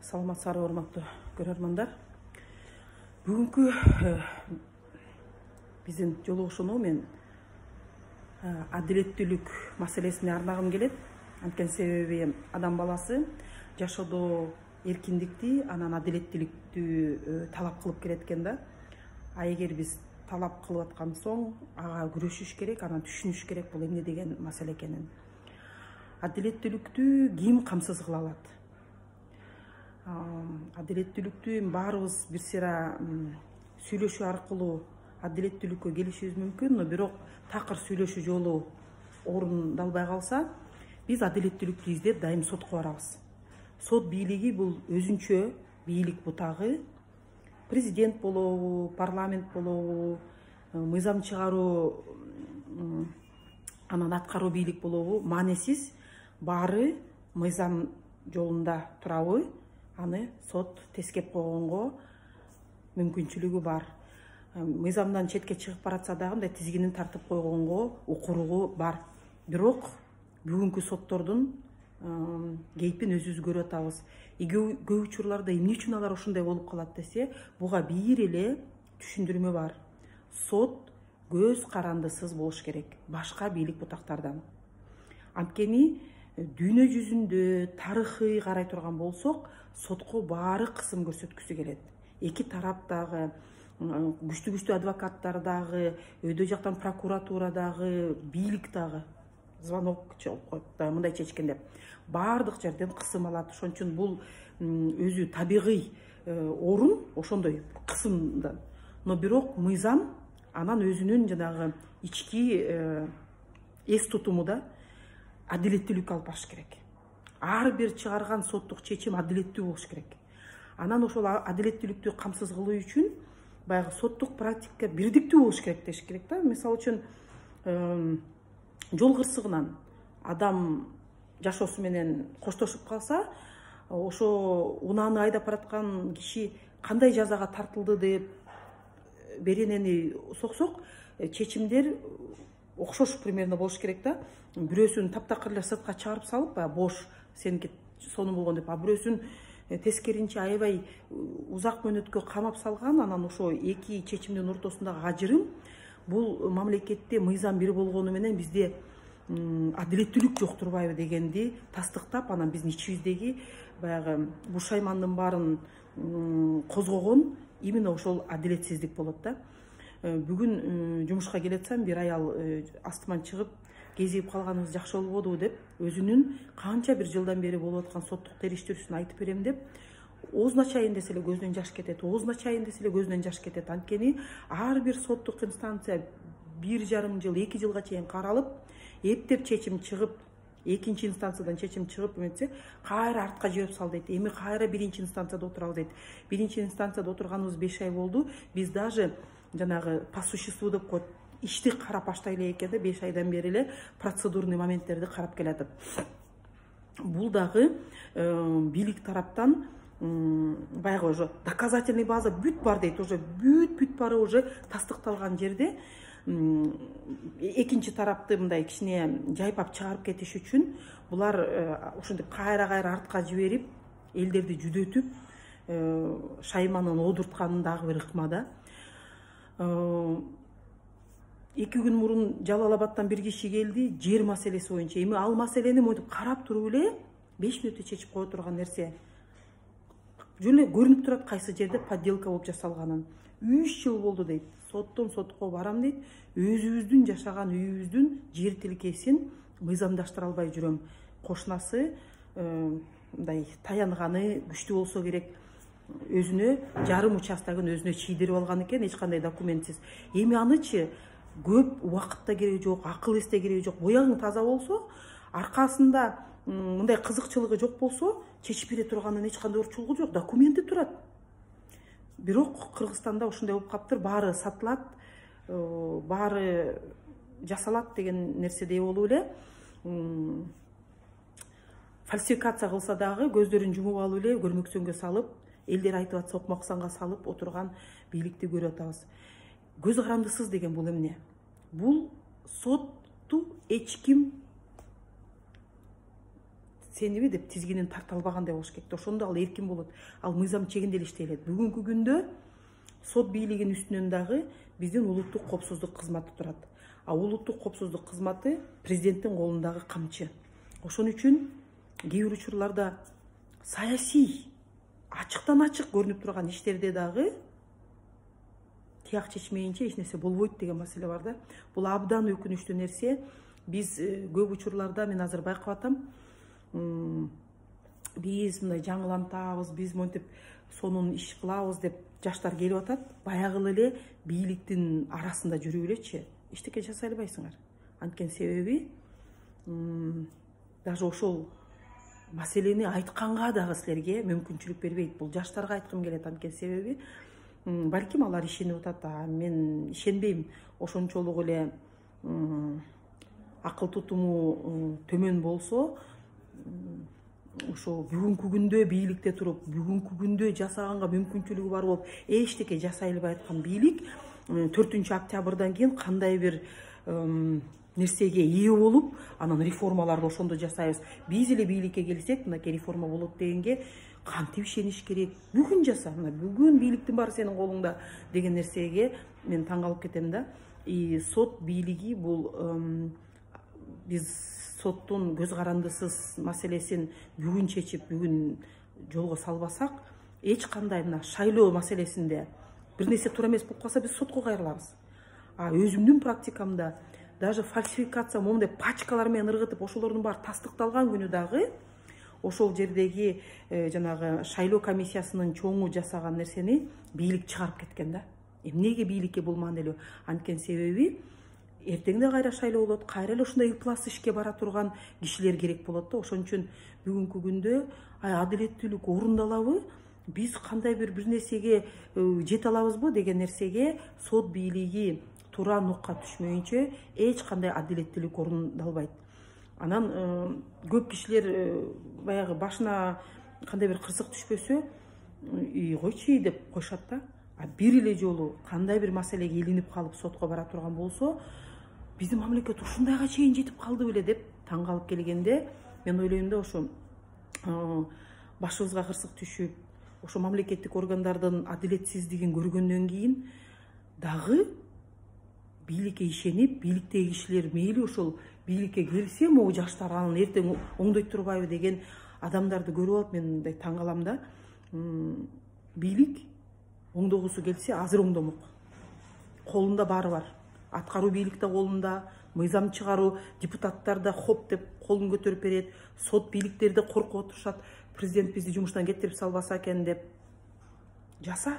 Саламатсыздарбы урматтуу көрөрмандар. Бүгүнкү биздин жолугушууну мен адилеттүүлүк маселесине арнагым келет. Анткени себеби адам баласы жашоодо эркиндикти, анан адилеттүүлүктү талап кылып келет экен да. А эгер биз талап кылып аткан соң ага күрөшүш керек, анан түшүнүш керек бул эмне деген маселе экенин. Адилеттүүлүктү ким камсыз кыла алат? Адилеттүүлүктү баарыбыз бир сыйра сүйлөшүү аркылуу адилеттүүлүккө келишибиз мүмкүн, но бирок такыр сүйлөшүү жолу орундалбай калса, биз адилеттүүлүктү издеп дайым сотко барабыз. Сот бийлиги бул өзүнчө бийлик бутагы. Президент болобу, парламент болобу, мыйзам чыгаруу, анан аткаруу бийлик болобу, маанисиз, баары мыйзам жолунда турабы, аны сот тескеп койгонго мүмкүнчүлүгү бар. Мыйзамдан четке чыгып баратса дагы мындай тизгинин тартып койгонго укуругу бар. Бирок бүгүнкү соттордун кейпин өзүбүз көрүп атабыз. Көп учурларда эмне үчүн алар ошондой болуп калат десе, буга бир эле түшүндүрмө бар. Сот көз карандысыз болуш керек башка бийлик бутактардан. Анткени дүйнө жүзүндө тарыхый карай турган болсок, сотко баары кысым көрсөткүсү келет. Эки тарап дагы, күчтүү адвокаттар дагы, өйдө жактан прокуратура дагы, бийлик дагы звонок коюп мындай чечкен деп. Баардык жерден кысым алат. Ошон үчүн бул өзү табигый орун ошондой кысымдан. Но бирок мыйзам анан өзүнүн жанагы ички эс тутуму да адилеттүүлүккө алып барыш керек. Ар бир чыгарган соттук чечим адилеттүү болуш керек. Анан ошол адилеттүүлүктү камсыз кылуу үчүн баягы соттук практика бирдиктүү болуш керек деш керек да. Мисалы үчүн жол кырсыгынан адам жашоосу менен коштошуп калса, ошо унааны айдап бараткан киши кандай жазага тартылды деп беренени соксок, чечимдер окшош примерно болуш керек да. Бирөөсүн таптакыр эле сыртка чыгарып салып, бош сеники сонун болгон деп, а бирөөсүн тескеринче аябай узак мөөнөткө камап салган. Анан ошо эки чечимдин ортосундагы ажырым бул мамлекетте мыйзам бир болгону менен бизде адилеттүүлүк жок турбайбы дегенди тастыктап, анан биздин ичибиздеги баягы бушаймандын баарын козгогон именно ошол адилетсиздик болот да. Бүгүн жумушка келатсам, бир аял астыман чыгып кезигип калганыбыз жакшы болбодубу деп, өзүнүн канча бир жылдан бери болуп аткан соттук териштирүүсүн айтып берем деп, оозуна чайын десе эле көзүнөн жаш кетет, оозуна чайын десе эле көзүнөн жаш кетет. Анткени ар бир соттук инстанция 1,5 жыл, 2 жылга чейин каралып, эптеп чечим чыгып, экинчи инстанциядан чечим чыгып эметсе, кайра артка жиберип сал дейт. Эми кайра биринчи инстанцияда отурабыз дейт. Биринчи инстанцияда отурганыбыз 5 ай болду. Биз даже жанагы по существу деп коет, ишти карап баштай элек экен да, 5 айдан бери эле процедурный моменттерди карап келатып. Бул дагы бийлик тараптан баягы уже доказательный база бүт бар дейт, уже бүт бары уже тастыкталган жерде экинчи тарапты мындай кичине жайпап чыгарып кетиш үчүн булар ошондой кайра артка жиберип, элдерди жүдөтүп, шайманын оодуртканын дагы бир ыкма да. 2 күн мурун Жалал Абадтан бир киши келди, жер маселеси боюнча. Эми ал маселени монтип карап туруп эле 5 мүнөттө чечип кое турган нерсе. Жөн эле көрүнүп турат кайсы жерде подделка болуп жасалганын. 3 жыл болду дейт. Соттон сотко барам дейт. Өзүбүздүн жашаган үйүбүздүн жер тилкесин мыйзамдаштыра албай жүрөм. Кошунасы мындай таянганы күчтүү болсо керек, өзүнө жарым участогун өзүнө чийдирип алган экен, эч кандай документсиз. Эми анычы көп убакытта кереги жок, акыл эсте кереги жок. Боягың таза болсо, аркасында мындай кызыкчылыгы жок болсо, чечип бере турганын эч кандай орчулугу жок, документи турат. Бирок Кыргызстанда ошондой болуп калыптыр, баары сатылат, баары жасалат деген нерседей болуп эле, фальсификация кылса дагы көздөрүн жумуп алып эле көрмөксөнгө салып, элдер айтып атса окмаксанга салып отурган бийликти көрүп атабыз. Көз карандысыз деген бул эмне? Бул сотту эч ким сениби деп тизгинин тарта албагандай болуш керек. Ошондо ал эркин болот. Ал мыйзам чегинде эле иштей алат. Бүгүнкү күндө сот бийлигинин үстүнөн дагы биздин улуттук коопсуздук кызматы турат. А улуттук коопсуздук кызматы президенттин колундагы камчы. Ошон үчүн кээ бир учурларда саясий ачыктан ачык көрүнүп турган иштерде дагы тияк чечмейинче эч нерсе болбойт деген маселе бар да. Бул абдан өкүнүчтүү нерсе. Биз көп учурларда мен азыр байкап атам, биз мындай жаңылантабыз, биз монтип сонун иш кылабыз деп жаштар келип атат. Баягы эле бийликтин арасында жүрүп элечи эчтеке жасай албайсыңар. Анткени себеби даже ошол маселени айтканга дагы силерге мүмкүнчүлүк бербейт. Бул жаштарга айткым келет. Анткени себеби балким алар ишенип атат, мен ишенбейм. Ошончолук эле акыл тутуму төмөн болсо, ошо бүгүнкү күндө бийликте туруп, бүгүнкү күндө жасаганга мүмкүнчүлүгү бар болуп, эчтеке жасай албай аткан бийлик 4-октябрдан кийин кандай бир нерсеге ээ болуп, анан реформаларды ошондо жасайбыз. Биз эле бийликке келсек, мынакей реформа болот дегенге кантип ишениш керек? Бүгүн жаса, мына бүгүн бийликтин баары сенин колуңда деген нерсеге мен таң калып кетем да. Сот бийлиги бул биз соттун көз карандысыз маселесин бүгүн чечип, бүгүн жолго салбасак, эч кандай мына шайлоо маселесинде бир нерсе туура эмес болуп калса, биз сотко кайрылабыз. Өзүмдүн практикамда даже фальсификация момундай пачкалар менен ыргытып, ошолордун баары тастыкталган күнү дагы ошол жердеги жанагы шайлоо комиссиясынын чоңу жасаган нерсени бийлик чыгарып кеткен да. Эмнеге бийликке бул маанилүү? Анткени себеби эртең да кайра шайлоо болот, кайра эле ушундай ыплас ишке бара турган кишилер керек болот да. Ошон үчүн бүгүнкү күндө адилеттүүлүк орундалабы, биз кандай бир нерсеге жете алабызбы деген нерсеге сот бийлиги туура нукка түшмөйүнчө эч кандай адилеттүүлүк орундалбайт. Анан көп кишилер баягы башына кандай бир кырсык түшпөсө, койчу деп коюшат да. Бир эле жолу кандай бир маселеге илинип калып сотко бара турган болсо, биздин мамлекет ушундайга чейин жетип калды беле деп таң калып келгенде, мен ойлойм да, ошо башыбызга кырсык түшүп, ошо мамлекеттик органдардын адилетсиздигин көргөндөн кийин дагы бийликке ишенип, бийликтеги кишилер мейли ошол бийликке келсе, могу жаштар анан эртең оңдойт турбайбы деген адамдарды көрүп алып, мен мындай таң калам да. Бийлик оңдогусу келсе, азыр оңдомок. Колунда баары бар. Аткаруу бийлик да колунда, мыйзам чыгаруу, депутаттар да хоп деп колун көтөрүп берет, сот бийликтерди коркуп отурушат, президент бизди жумуштан кеттирип салбаса экен деп. Жаса,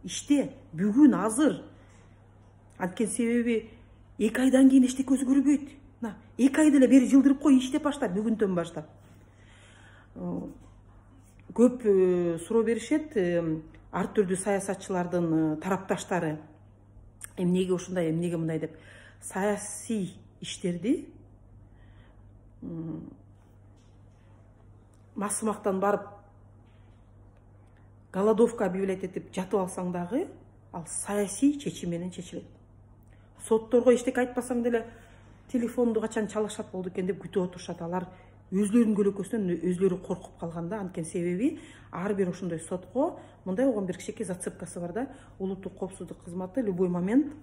иште, бүгүн, азыр. Анткени себеби 2 айдан кийин эчтеке өзгөрбөйт. 2 айды эле бери жылдырып кой, иштеп башта, бүгүндөн баштап. Көп суроо беришет ар түрдүү саясатчылардын тарапташтары. Эмнеге ушундай, эмнеге мындай деп. Саясий иштерди масымактан барып голодовка объявлять этип жатып алсаң дагы, ал саясий чечим менен чечилет. Сотторго эчтеке айтпасаң деле телефонду качан чалышат болду экен деп күтүп отурушат. Алар өзлөрүнүн көлөкөсүнөн өзлөрү коркуп калганда. Анткени себеби ар бир ошондой сотко мындай болгон бир кичинекей зацепкасы бар да. Улуттук коопсуздук кызматы любой момент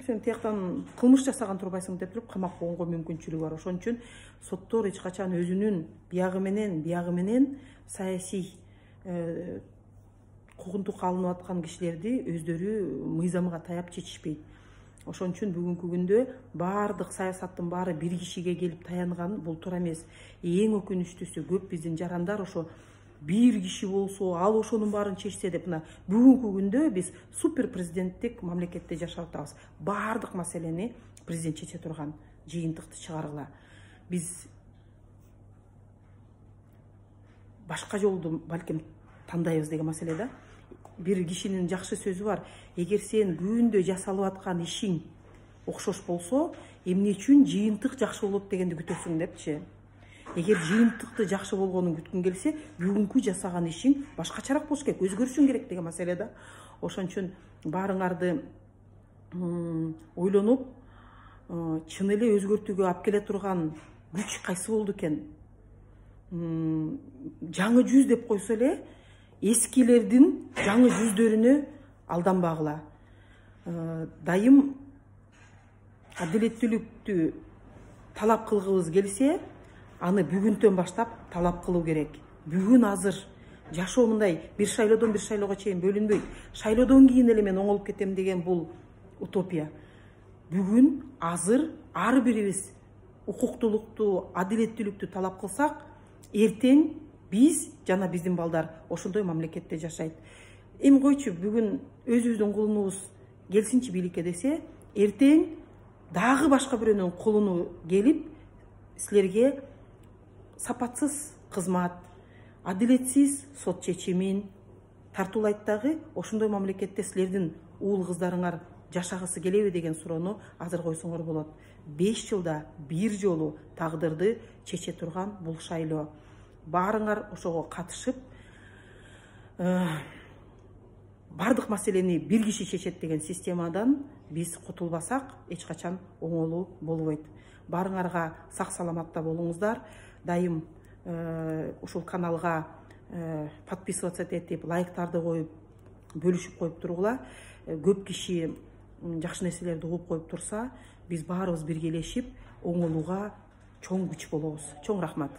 сен тияктан кылмыш жасаган турбайсың деп туруп камап коюнга мүмкүнчүлүгү бар. Ошон үчүн соттор эч качан өзүнүн биягы менен саясий куугунтукка алынып аткан кишилерди өздөрү мыйзамга таяп чечишпейт. Ошон үчүн бүгүнкү күндө баардык саясаттын баары бир кишиге келип таянган бул туура эмес. Эң өкүнүчтүүсү көп биздин жарандар ошо бир киши болсо, ал ошонун баарын чечсе деп, мына бүгүнкү күндө биз супер президенттик мамлекетте жашап атабыз. Баардык маселени президент чече турган, жыйынтыкты чыгаргыла. Биз башка жолду балким тандайбыз деген маселе да. Бир кишинин жакшы сөзү бар. Эгер сен күндө жасалып аткан ишиң окшош болсо, эмне үчүн жыйынтык жакшы болот дегенди күтөсүң депчи. Эгер жыйынтыкты жакшы болгонун күткүң келсе, бүгүнкү жасаган ишиң башкачараак болуш керек, өзгөрүшүң керек деген маселе да. Ошон үчүн баарыңарды ойлонуп, чын эле өзгөртүүгө алып келе турган күч кайсы болду экен? жаңы жүз деп койсо эле эскилердин жаңы жүздөрүнө алданбагыла. Дайым адилеттүүлүктү талап кылгыбыз келсе, аны бүгүнтөн баштап талап кылуу керек. Бүгүн азыр жашоо мындай бир шайлоодон бир шайлоого чейин бөлүнбөйт. Шайлоодон кийин эле мен оңолуп кетем деген бул утопия. Бүгүн азыр ар бирибиз укуктуулукту, адилеттүүлүктү талап кылсак, эртең биз жана биздин балдар ошондой мамлекетте жашайт. Эми койчу, бүгүн өзүбүздүн кулунубуз келсинчи бийликке десе, эртең дагы башка бирөөнүн кулуну келип, силерге сапатсыз кызмат, адилетсиз сот чечимин тартуулайт дагы, ошондой мамлекетте силердин уул кыздарыңар жашагысы келеби деген суроону азыр койсоңор болот. 5 жылда бир жолу тагдырды чече турган бул шайлоо. Баарыңар ошого катышып, бардык маселени бир киши чечет деген системадан биз кутулбасак, эч качан оңолуу болбойт. Баарыңарга сак саламатта болуңуздар. Дайым ушул каналга подписываться этип, лайктарды коюп, бөлүшүп коюп тургула. Көп киши жакшы нерселерди угуп коюп турса, биз баарыбыз биргелешип оңолууга чоң күч болобуз. Чоң рахмат.